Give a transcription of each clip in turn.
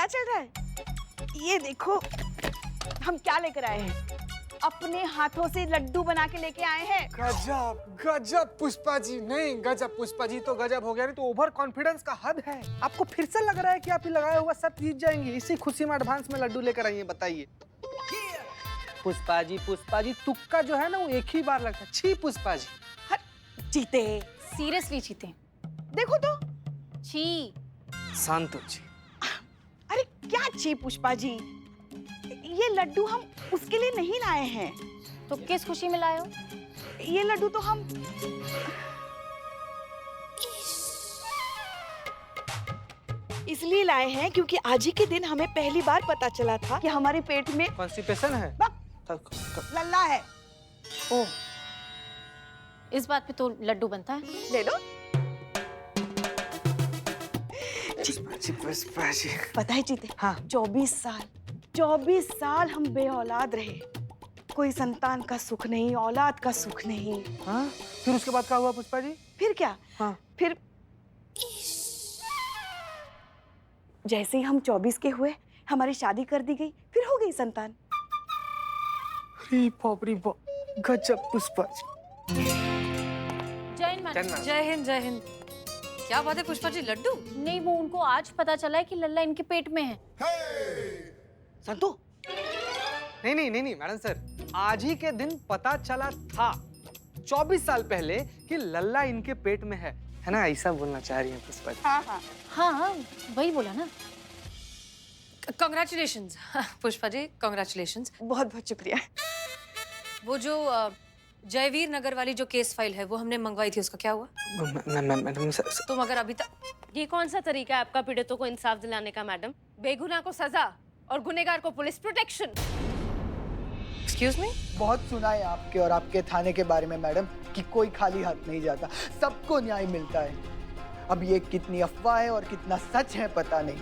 चल रहा है? ये देखो हम क्या लेकर आए हैं। अपने हाथों से लड्डू बना के लेके आए हैं। गजब गजब पुष्पा जी, नहीं गजब पुष्पा जी, तो गजब हो गया। नहीं तो ओवर कॉन्फिडेंस का हद है। आपको फिर से लग रहा है कि आप ही लगाया हुआ सब जीत जाएंगे। इसी खुशी में एडवांस में लड्डू लेकर आइए, बताइए। पुष्पा जी तुक्का जो है ना वो एक ही बार लगता है। छी पुष्पा जी। जीते, सीरियसली जीते। देखो तो। छी। शांत हो जी। अरे क्या छी पुष्पा जी, ये लड्डू हम उसके लिए नहीं लाए हैं। तो किस खुशी में लाए हो? ये लड्डू तो हम इसलिए लाए हैं क्योंकि आज ही के दिन हमें पहली बार पता चला था कि हमारे पेट में कॉन्स्टिपेशन है, लल्ला है। ओह, इस बात पे तो लड्डू बनता है। ले लो। पुष्पा जी। पता है जीते, हाँ। 24 साल हम बेऔलाद रहे। कोई संतान का सुख नहीं, औलाद का सुख नहीं। हाँ? फिर उसके बाद क्या हुआ पुष्पा जी? फिर क्या? हाँ। फिर जैसे ही हम 24 के हुए, हमारी शादी कर दी गई, फिर हो गई संतान। री बाप गजब पुष्पा जी। जय हिंद मैडम। जय हिंद जय हिंद। क्या बात है पुष्पा जी, लड्डू? नहीं, वो उनको आज पता चला है कि लल्ला इनके पेट में है। संतु, नहीं मैडम सर, आज ही के दिन पता चला था 24 साल पहले कि लल्ला इनके पेट में है ना? ऐसा बोलना चाह रही है पुष्पा जी। हाँ। हाँ, वही बोला ना। Congratulations Pushpa ji, congratulations. बहुत बहुत शुक्रिया। वो जो जयवीर नगर वाली जो केस फाइल है वो हमने मंगवाई थी, उसका क्या हुआ? मैडम सर, तुम अगर अभी तक ये कौन सा तरीका है आपका पीड़ितों को इंसाफ दिलाने का मैडम? बेगुनाह को सजा और गुनहगार को पुलिस प्रोटेक्शन। Excuse me? बहुत सुना है आपके और आपके थाने के बारे में मैडम कि कोई खाली हाथ नहीं जाता, सबको न्याय मिलता है। अब ये कितनी अफवाह है और कितना सच है पता नहीं,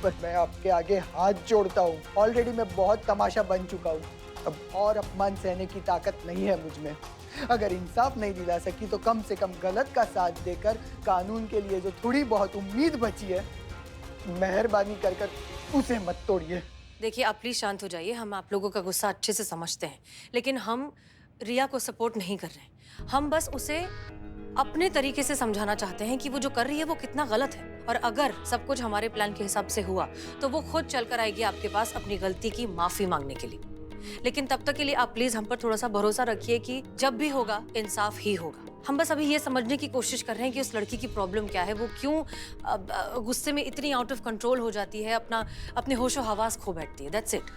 पर मैं आपके आगे हाथ जोड़ता हूँ। ऑलरेडी मैं बहुत तमाशा बन चुका हूँ, अब और अपमान सहने की ताकत नहीं है मुझ में। अगर इंसाफ नहीं दिला सकी तो कम से कम गलत का साथ देकर कानून के लिए जो थोड़ी बहुत उम्मीद बची है, मेहरबानी कर उसे मत तोड़िए। देखिए आप प्लीज शांत हो जाइए, हम आप लोगों का गुस्सा अच्छे से समझते हैं, लेकिन हम रिया को सपोर्ट नहीं कर रहे। हम बस उसे अपने तरीके से समझाना चाहते हैं कि वो जो कर रही है वो कितना गलत है, और अगर सब कुछ हमारे प्लान के हिसाब से हुआ तो वो खुद चलकर आएगी आपके पास अपनी गलती की माफी मांगने के लिए। लेकिन तब तक के लिए आप प्लीज हम पर थोड़ा सा भरोसा रखिए कि जब भी होगा इंसाफ ही होगा। हम बस अभी ये समझने की कोशिश कर रहे हैं कि उस लड़की की प्रॉब्लम क्या है, वो क्यों गुस्से में इतनी आउट ऑफ कंट्रोल हो जाती है, अपने होशो हवास खो बैठती है। That's it.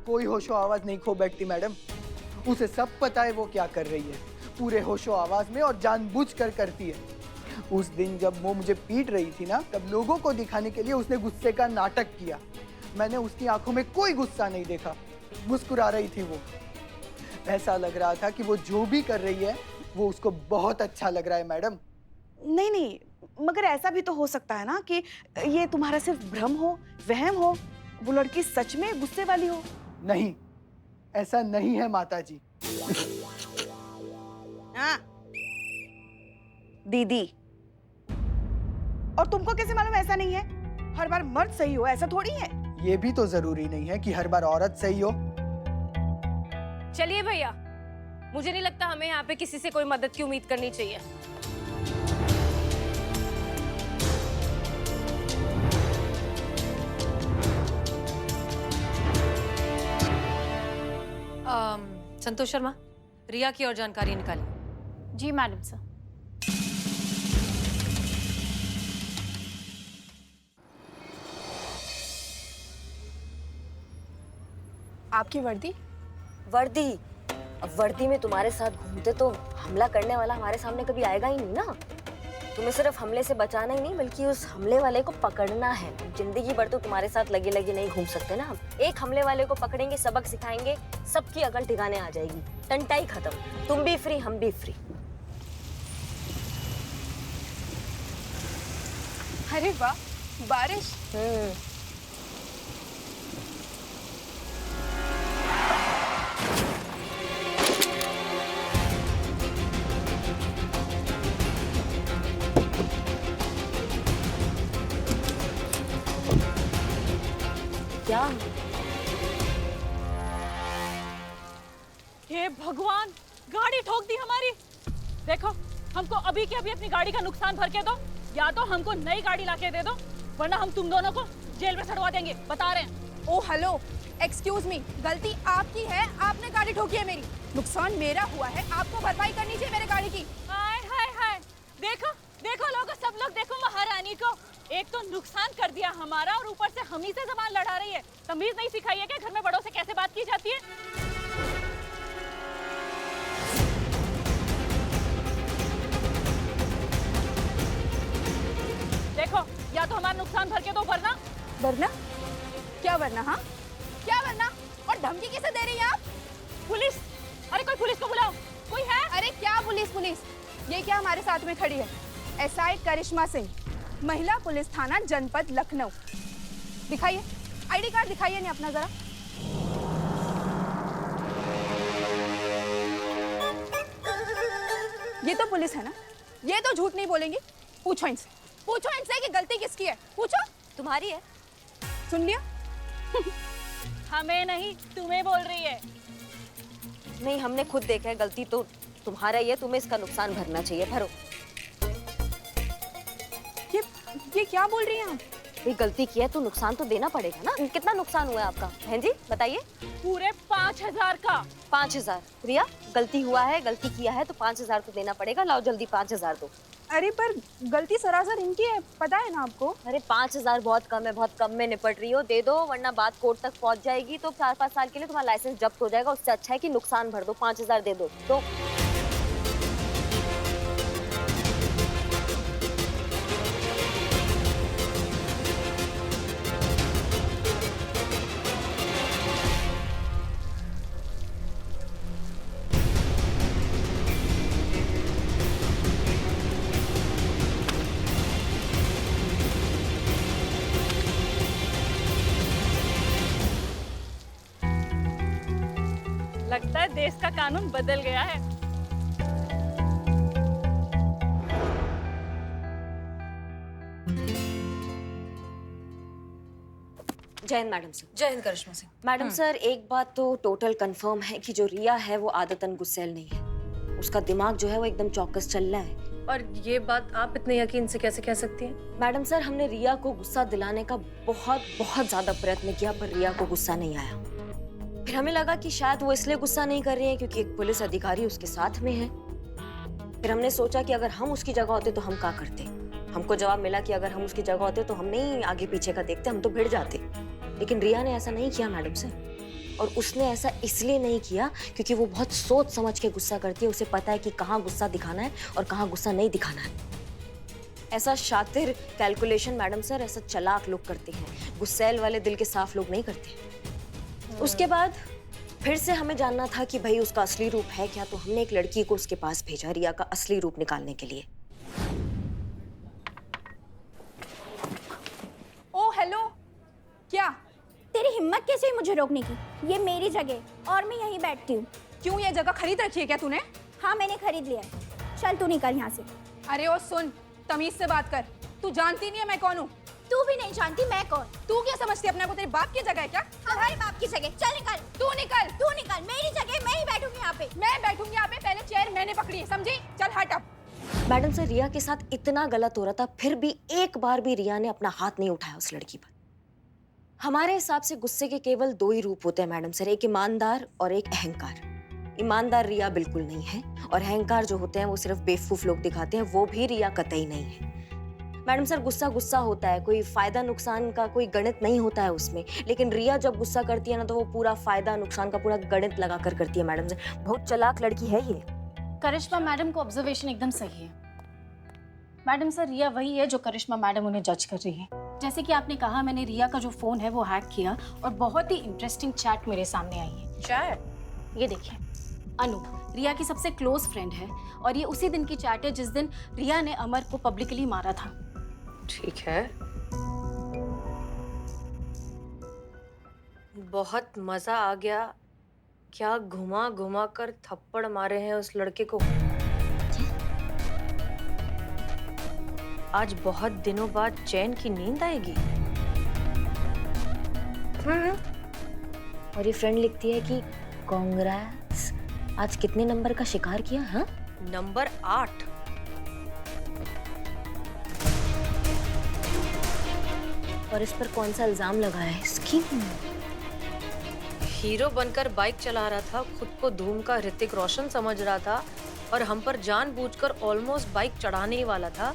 कोई होशो आवाज नहीं खो बैठती मैडम, उसे सब पता है वो क्या कर रही है, पूरे होशो आवाज में और जानबूझकर करती है। उस दिन जब वो मुझे पीट रही थी ना, तब लोगों को दिखाने के लिए उसने गुस्से का नाटक किया। मैंने उसकी आंखों में कोई गुस्सा नहीं देखा, मुस्कुरा रही थी वो। ऐसा लग रहा था कि वो जो भी कर रही है वो उसको बहुत अच्छा लग रहा है मैडम। नहीं, मगर ऐसा भी तो हो सकता है ना कि ये तुम्हारा सिर्फ भ्रम हो, वहम हो, वो लड़की सच में गुस्से वाली हो। नहीं, ऐसा नहीं है माताजी। हाँ दीदी, और तुमको कैसे मालूम ऐसा नहीं है? हर बार मर्द सही हो ऐसा थोड़ी है। ये भी तो जरूरी नहीं है कि हर बार औरत सही हो। चलिए भैया, मुझे नहीं लगता हमें यहाँ पे किसी से कोई मदद की उम्मीद करनी चाहिए। संतोष शर्मा, रिया की और जानकारी निकालिए। जी मैडम सर। आपकी वर्दी? वर्दी? अब वर्दी में तुम्हारे साथ घूमते तो हमला करने वाला हमारे सामने कभी आएगा ही नहीं ना। तुम्हें सिर्फ हमले से बचाना ही नहीं बल्कि उस हमले वाले को पकड़ना है। जिंदगी भर तो तुम्हारे साथ लगे लगे नहीं घूम सकते ना हम। एक हमले वाले को पकड़ेंगे, सबक सिखाएंगे, सबकी अकल ठिकाने आ जाएगी, टंटाई खत्म। तुम भी फ्री, हम भी फ्री। अरे वाह, बारिश। क्या? हे भगवान, गाड़ी ठोक दी हमारी। देखो, हमको अभी के अभी अपनी गाड़ी का नुकसान भर के दो, या तो हमको नई गाड़ी लाके दे दो, वरना हम तुम दोनों को जेल में सड़वा देंगे, बता रहे हैं। ओ हेलो, एक्सक्यूज मी, गलती आपकी है, आपने गाड़ी ठोकी है मेरी। नुकसान मेरा हुआ है, आपको भरपाई करनी चाहिए मेरे गाड़ी की। हाय हाय हाय, देखो देखो लोगो, सब लोग देखो महारानी को। एक तो नुकसान कर दिया हमारा और ऊपर से हम ही से जबान लड़ा रही है। तमीज नहीं सिखाई है क्या घर में बड़ों से कैसे बात की जाती है? देखो, या तो हमारा नुकसान भर के दो, वरना क्या वरना? हाँ क्या वरना? और धमकी किसे दे रही हैं आप? पुलिस। अरे कोई पुलिस को बुलाओ, कोई है? अरे क्या पुलिस पुलिस, ये क्या हमारे साथ में खड़ी है? एसआई करिश्मा सिंह, महिला पुलिस थाना जनपद लखनऊ। दिखाइए आईडी कार्ड, दिखाइए नहीं अपना जरा। ये तो पुलिस है ना, ये तो झूठ नहीं बोलेंगी। पूछो इनसे कि गलती किसकी है, पूछो। तुम्हारी है। सुन लिया? हमें नहीं, तुम्हें बोल रही है। नहीं, हमने खुद देखा है, गलती तो तुम्हारा ही है, तुम्हें इसका नुकसान भरना चाहिए, भरो। ये क्या बोल रही हैं आप? ये गलती की है तो नुकसान तो देना पड़ेगा ना। कितना नुकसान हुआ है आपका बहन जी, बताइए। पूरे 5000 का। 5000? रिया, गलती हुआ है, गलती किया है तो 5000 तो देना पड़ेगा। लाओ जल्दी 5000 दो। अरे पर गलती सरासर इनकी है, पता है ना आपको। अरे 5000 बहुत कम है, बहुत कम में निपट रही हो, दे दो, वरना बात कोर्ट तक पहुंच जाएगी तो 4-5 साल के लिए तुम्हारा लाइसेंस जब्त हो जाएगा। उससे अच्छा है कि नुकसान भर दो, 5000 दे दो। तो लगता है देश का कानून बदल गया है। जय हिंद मैडम सर। जय हिंद करिश्मा सिंह। मैडम सर, एक बात तो टोटल कंफर्म है कि जो रिया है वो आदतन गुस्सैल नहीं है। उसका दिमाग जो है वो एकदम चौकस चल रहा है। और ये बात आप इतने यकीन से कैसे कह सकती हैं? मैडम सर, हमने रिया को गुस्सा दिलाने का बहुत बहुत ज्यादा प्रयत्न किया, पर रिया को गुस्सा नहीं आया। फिर हमें लगा कि शायद वो इसलिए गुस्सा नहीं कर रही है क्योंकि एक पुलिस अधिकारी उसके साथ में है। फिर हमने सोचा कि अगर हम उसकी जगह होते तो हम क्या करते। हमको जवाब मिला कि अगर हम उसकी जगह होते तो हम नहीं आगे पीछे का देखते, हम तो भिड़ जाते। लेकिन रिया ने ऐसा नहीं किया मैडम सर, और उसने ऐसा इसलिए नहीं किया क्योंकि वो बहुत सोच समझ के गुस्सा करती है। उसे पता है कि कहाँ गुस्सा दिखाना है और कहाँ गुस्सा नहीं दिखाना है। ऐसा शातिर कैलकुलेशन मैडम सर, ऐसा चालाक लोग करते हैं, गुस्सैल वाले दिल के साफ लोग नहीं करते। उसके बाद फिर से हमें जानना था कि भाई उसका असली रूप है क्या, तो हमने एक लड़की को उसके पास भेजा रिया का असली रूप निकालने के लिए। ओ हेलो, क्या तेरी हिम्मत कैसे हुई मुझे रोकने की? ये मेरी जगह और मैं यहीं बैठती हूँ। क्यों, ये जगह खरीद रखी है क्या तूने? हाँ, मैंने खरीद लिया है। चल तू निकल यहाँ से। अरे ओ सुन, तमीज से बात कर। तू जानती नहीं है मैं कौन हूँ। तू भी नहीं जानती मैं कौन। तू क्या समझती है अपने को, तेरे बाप की जगह है क्या? हमारे बाप की जगह। चल निकल। तू निकल। तू निकल, मेरी जगह, मैं ही बैठूंगी यहाँ पे। मैं बैठूंगी यहाँ पे, पहले चेयर मैंने पकड़ी है, समझी? चल हट अब। मैडम सर, रिया के साथ इतना गलत हो रहा था, फिर भी एक बार भी रिया ने अपना हाथ नहीं उठाया उस लड़की पर। हमारे हिसाब से गुस्से के केवल दो ही रूप होते हैं मैडम सर, एक ईमानदार और एक अहंकार। ईमानदार रिया बिल्कुल नहीं है, और अहंकार जो होते हैं वो सिर्फ बेवकूफ लोग दिखाते हैं, वो भी रिया कतई नहीं है। मैडम सर, गुस्सा गुस्सा होता है, कोई फायदा नुकसान का कोई गणित नहीं होता है उसमें। लेकिन रिया जब गुस्सा करती है ना, तो वो पूरा फायदा नुकसान का पूरा गणित लगा कर करती है मैडम सर। बहुत चालाक लड़की है ये। करिश्मा मैडम को ऑब्जर्वेशन एकदम सही है। मैडम सर, रिया वही है जो करिश्मा मैडम उन्हें जज कर रही है। जैसे कि आपने कहा, मैंने रिया का जो फोन है वो हैक किया और बहुत ही इंटरेस्टिंग चैट मेरे सामने आई है। चैट? ये देखिए, अनु रिया की सबसे क्लोज फ्रेंड है और ये उसी दिन की चैट है जिस दिन रिया ने अमर को पब्लिकली मारा था। ठीक है, बहुत मजा आ गया। क्या घुमा घुमा कर थप्पड़ मारे हैं उस लड़के को। आज बहुत दिनों बाद चैन की नींद आएगी। और ये फ्रेंड लिखती है कि कांग्रेट्स, आज कितने नंबर का शिकार किया? हाँ, नंबर 8। और इस पर कौन सा इल्जाम लगा है इसकी? हीरो बनकर बाइक चला रहा था, खुद को धूम का ऋतिक रोशन समझ रहा था और हम पर जानबूझकर ऑलमोस्ट बाइक चढ़ाने ही वाला था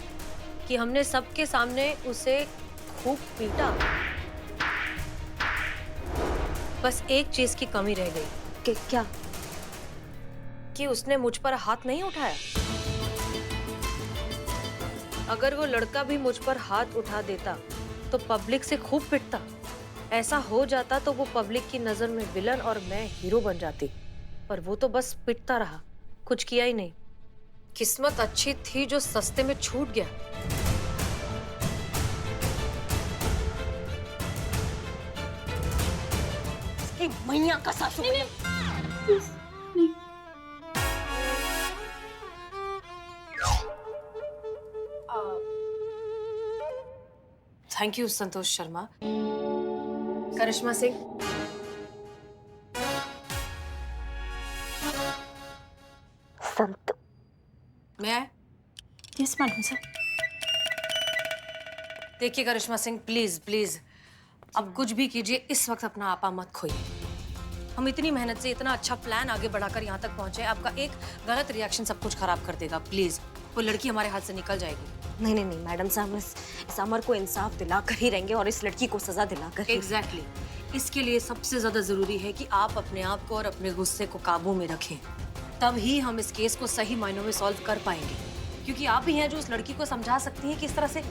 कि हमने सबके सामने उसे खूब पीटा। बस एक चीज की कमी रह गई। क्या? कि उसने मुझ पर हाथ नहीं उठाया। अगर वो लड़का भी मुझ पर हाथ उठा देता तो पब्लिक से खूब पिटता। ऐसा हो जाता तो वो पब्लिक की नजर में विलन और मैं हीरो बन जाती। पर वो तो बस पिटता रहा, कुछ किया ही नहीं। किस्मत अच्छी थी जो सस्ते में छूट गया। इसकी मैया का सासू। Thank you Santosh Sharma. करिश्मा सिंह, संत। मैं यस मैडम सर। देखिए करिश्मा सिंह, प्लीज प्लीज अब कुछ भी कीजिए, इस वक्त अपना आपा मत खोइए। हम इतनी मेहनत से इतना अच्छा प्लान आगे बढ़ाकर यहाँ तक पहुंचे, आपका एक गलत रिएक्शन सब कुछ खराब कर देगा। प्लीज, वो लड़की हमारे हाथ से निकल जाएगी। नहीं नहीं नहीं मैडम साहब, इस अमर को इंसाफ दिलाकर ही रहेंगे और इस लड़की को सजा दिलाकर ही। एग्जैक्टली। इसके लिए सबसे ज्यादा जरूरी है कि आप अपने आप को और अपने गुस्से को काबू में रखें। तब ही हम इस केस को सही मायनों में सॉल्व कर पाएंगे, क्योंकि आप ही हैं जो उस लड़की को समझा सकती हैं कि इस तरह से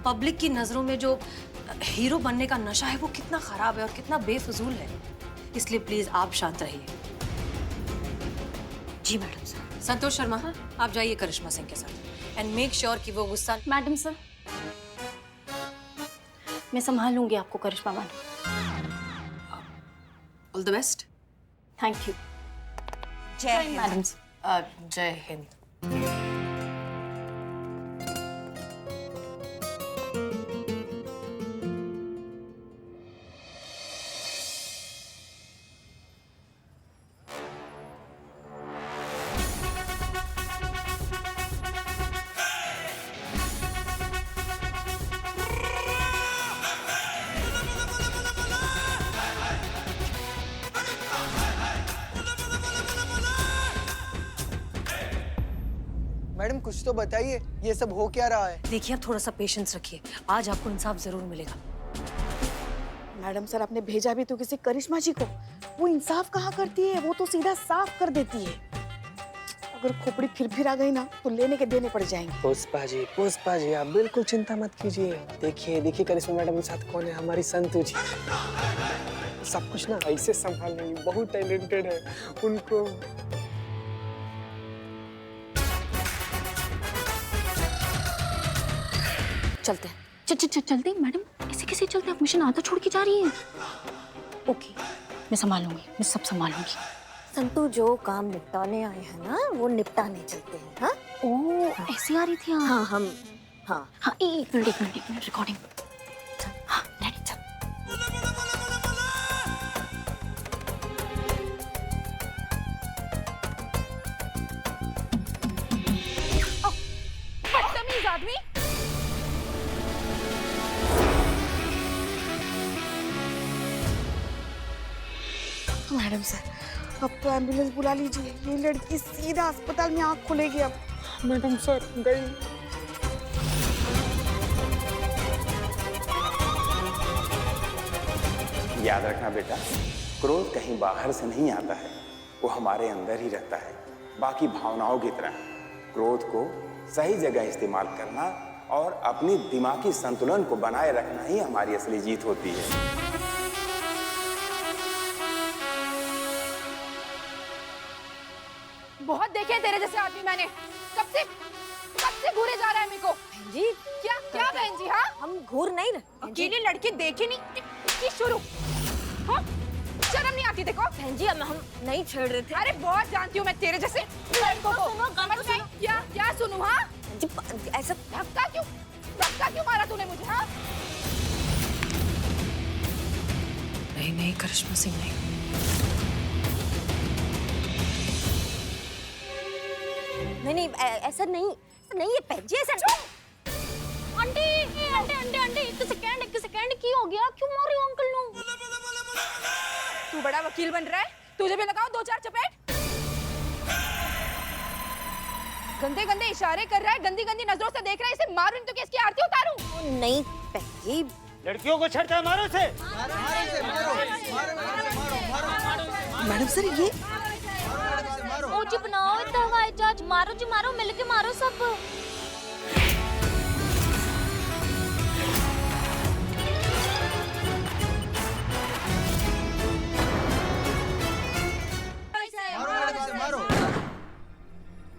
पब्लिक की नजरों में जो हीरो बनने का नशा है वो कितना खराब है और कितना बेफजूल है। इसलिए प्लीज आप शांत रहिए। जी मैडम साहब। संतोष शर्मा, आप जाइए करिश्मा सिंह के साथ एंड मेक श्योर कि वो गुस्सा। मैडम सर, मैं संभाल लूंगी आपको Karishma madam. All the best. Thank you. जय हिंद मैडम सर। जय हिंद। मैडम कुछ तो बताइए, ये सब हो क्या रहा है? देखिए, आप थोड़ा सा पेशेंस रखिए, आज आपको इंसाफ जरूर मिलेगा। मैडम सर, आपने भेजा भी तो किसी करिश्मा जी को। वो इंसाफ कहाँ करती है, वो तो सीधा साफ कर देती है। अगर खोपड़ी फिर आ गई ना तो लेने के देने पड़ जाएंगे। पुष्पा जी आप बिल्कुल चिंता मत कीजिए। देखिए देखिए करिश्मा मैडम के साथ कौन है, हमारी संतू जी। सब कुछ ना ऐसे संभाल लेंगी, बहुत टैलेंटेड है उनको। चलते हैं। चलते हैं मैडम, ऐसे कैसे चलते हैं? आप मिशन आधा छोड़ के जा रही हैं। ओके, मैं संभाल लूंगी, मैं सब संभाल लूंगी। संतू, जो काम निपटाने आए हैं ना वो निपटाने चलते हैं। हाँ ओह, ऐसे आ रही थी आप? हाँ हम हाँ हाँ, एक मिनट रिकॉर्डिंग। हाँ रेडी, चल। बदतमीज आदमी। मैडम सर, अब तो एम्बुलेंस बुला लीजिए। ये लड़की सीधा अस्पताल में आँख खोलेगी अब। मैडम सर गई। याद रखना बेटा, क्रोध कहीं बाहर से नहीं आता है, वो हमारे अंदर ही रहता है। बाकी भावनाओं की तरह क्रोध को सही जगह इस्तेमाल करना और अपनी दिमागी संतुलन को बनाए रखना ही हमारी असली जीत होती है। बहुत देखे तेरे जैसे आदमी मैंने। कब से घूरे जा रहा है मेरे को। जी क्या बहन जी? हाँ, हम घूर नहीं रहे। अकेली लड़की देखी नहीं की शुरू। हाँ, शर्म नहीं आती देखो। बहन जी हम नहीं छेड़ रहे थे। अरे बहुत जानती हूँ मैं तेरे जैसे लड़कों को। समझ गई? क्या सुनूं? हाँ जी ऐसा धक्का क्यों मारा तूने मुझे? हाँ नहीं नहीं करिश्मा सिंह, नहीं। नहीं, ऐसा नहीं ये बहन जी, ऐसा आंटी आंटी आंटी आंटी एक सेकंड की हो गया, क्यों मार रही हो अंकल नु? तू बड़ा वकील बन रहा है, तुझे भी लगाओ 2-4 चपेट। गंदे गंदे इशारे कर रहा है, गंदी गंदी नजरों से देख रहा है, इसे मारूं तो इसकी आरती उतारूं? नहीं बहन जी, लड़कियों को छेड़ता है, मारो इसे। मैडम सर ये ओ जी बनाओ इतना हवाई जहाज, मारो जी मारो, मिलके मारो सब।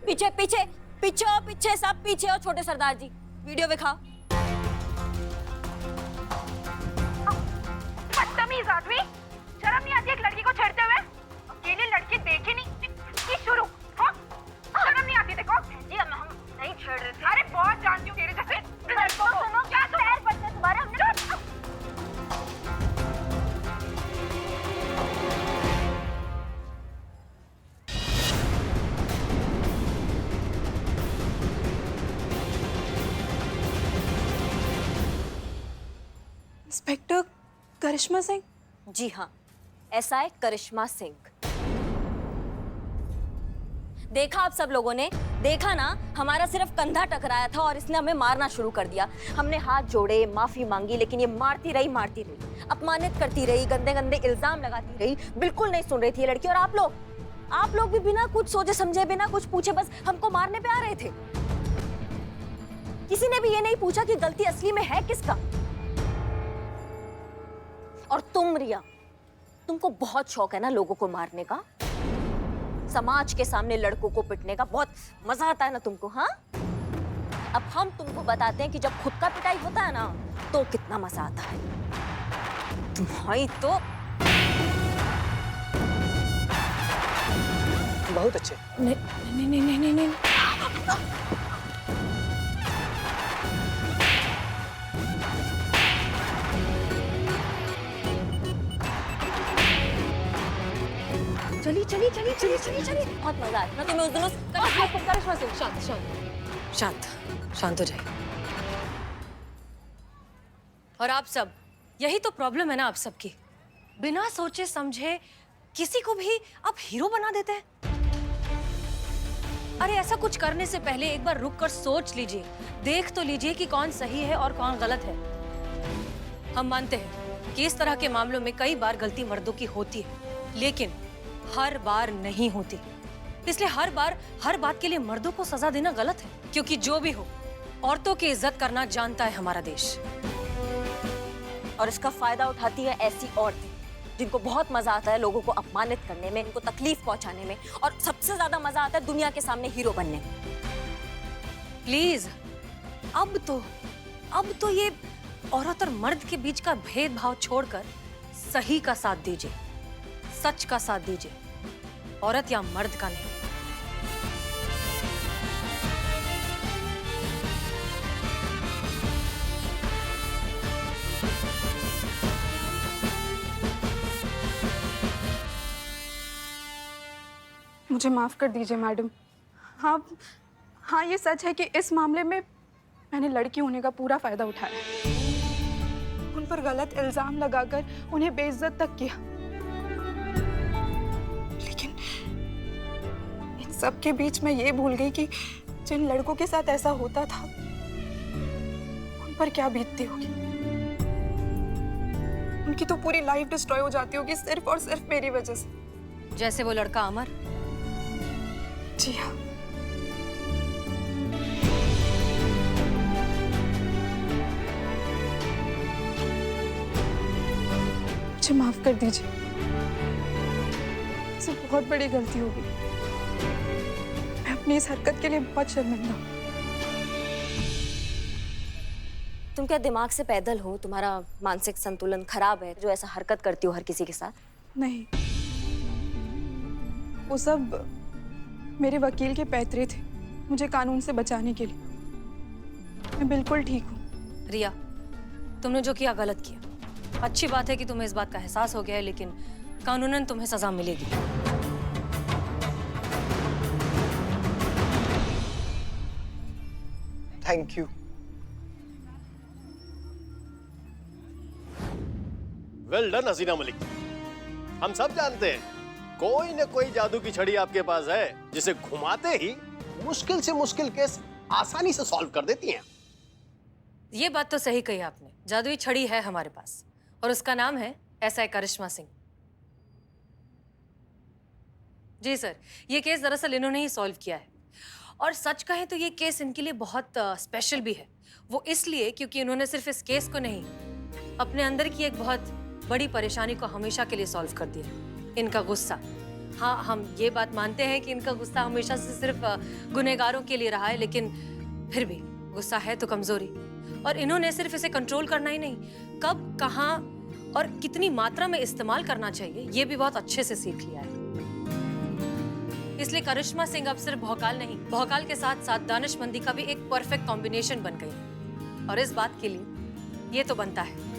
पीछे पीछे पीछे और पीछे, सब पीछे। और छोटे सरदार जी वीडियो दिखाओ। बदतमीज आदमी, शर्म नहीं आती एक लड़की को छेड़ते हुए? अकेली लड़की देखी नहीं की शुरू, हाँ? शर्म नहीं आती देखो? जी हम नहीं छेड़ रहे थे। अरे बहुत जानती हूँ तेरे जैसे लड़कों को। सुनो, क्या पैर पड़ते हैं तुम्हारे, हमने इंस्पेक्टर करिश्मा सिंह? जी हाँ, एसआई करिश्मा सिंह। देखा आप सब लोगों ने, देखा ना, हमारा सिर्फ कंधा टकराया था और इसने हमें मारना शुरू कर दिया। हमने हाथ जोड़े, माफी मांगी, लेकिन ये मारती रही, अपमानित करती रही, गंदे गंदे इल्जाम लगाती रही, बिल्कुल नहीं सुन रही थी ये लड़की। और आप लोग भी बिना कुछ सोचे समझे, बिना कुछ पूछे बस हमको मारने पे आ रहे थे। किसी ने भी ये नहीं पूछा कि गलती असली में है किसका। और तुम रिया, तुमको बहुत शौक है ना लोगों को मारने का, समाज के सामने लड़कों को पिटने का बहुत मजा आता है ना तुमको, हाँ? अब हम तुमको बताते हैं कि जब खुद का पिटाई होता है ना तो कितना मजा आता है। तुम्हारी तो बहुत अच्छे। नहीं। चलिए, बहुत मजा आया ना तुम्हें उस दिन। करिश्मा सिंह, शांत हो जाइए। और आप सब, यही तो प्रॉब्लम है ना आप सबकी, बिना सोचे समझे किसी को भी आप हीरो बना देते हैं। अरे ऐसा कुछ करने से पहले एक बार रुक कर सोच लीजिए, देख तो लीजिए कि कौन सही है और कौन गलत है। हम मानते हैं कि इस तरह के मामलों में कई बार गलती मर्दों की होती है, लेकिन हर बार नहीं होती। इसलिए हर बार हर बात के लिए मर्दों को सजा देना गलत है, क्योंकि जो भी हो, औरतों की इज्जत करना जानता है हमारा देश। और इसका फायदा उठाती है ऐसी औरतें जिनको बहुत मजा आता है लोगों को अपमानित करने में, इनको तकलीफ पहुंचाने में, और सबसे ज्यादा मजा आता है दुनिया के सामने हीरो बनने में। प्लीज, अब तो ये औरत और मर्द के बीच का भेदभाव छोड़कर सही का साथ दीजिए, सच का साथ दीजिए, औरत या मर्द का नहीं। मुझे माफ कर दीजिए मैडम। हाँ, ये सच है कि इस मामले में मैंने लड़की होने का पूरा फायदा उठाया, उन पर गलत इल्जाम लगाकर उन्हें बेइज्जत तक किया। लेकिन इन सब के बीच मैं ये भूल गई कि जिन लड़कों के साथ ऐसा होता था उन पर क्या बीतती होगी। उनकी तो पूरी लाइफ डिस्ट्रॉय हो जाती होगी सिर्फ और सिर्फ मेरी वजह से। जैसे वो लड़का अमर। जी हाँ। मुझे माफ कर दीजिए, इससे बहुत बड़ी गलती होगी। मैं अपनी इस हरकत के लिए बहुत शर्मिंदा हूँ। तुम क्या दिमाग से पैदल हो? तुम्हारा मानसिक संतुलन खराब है जो ऐसा हरकत करती हो हर किसी के साथ? नहीं, वो सब मेरे वकील के पैतरे थे मुझे कानून से बचाने के लिए। मैं बिल्कुल ठीक हूँ। रिया, तुमने जो किया गलत किया, अच्छी बात है कि तुम्हें इस बात का एहसास हो गया है, लेकिन कानूनन तुम्हें सजा मिलेगी। Thank you. वेल डन हसीना मलिक। हम सब जानते हैं कोई न कोई जादू की छड़ी आपके पास है जिसे घुमाते ही मुश्किल से मुश्किल केस आसानी से सॉल्व कर देती हैं। ये बात तो सही कही आपने, जादुई छड़ी है हमारे पास और उसका नाम है एसआई करिश्मा सिंह। जी सर, ये केस दरअसल इन्होंने ही सॉल्व किया है और सच कहें तो ये केस इनके लिए बहुत स्पेशल भी है। वो इसलिए क्योंकि इन्होंने सिर्फ इस केस को नहीं, अपने अंदर की एक बहुत बड़ी परेशानी को हमेशा के लिए सॉल्व कर दिया, इनका गुस्सा। हाँ, हम ये बात मानते हैं कि इनका गुस्सा हमेशा से सिर्फ गुनहगारों के लिए रहा है, लेकिन फिर भी गुस्सा है तो कमजोरी, और इन्होंने सिर्फ इसे कंट्रोल करना ही नहीं, कब, कहाँ और कितनी मात्रा में इस्तेमाल करना चाहिए ये भी बहुत अच्छे से सीख लिया है। इसलिए करिश्मा सिंह अब सिर्फ भौकाल नहीं, भौकाल के साथ साथ दानिशमंदी का भी एक परफेक्ट कॉम्बिनेशन बन गई है। और इस बात के लिए ये तो बनता है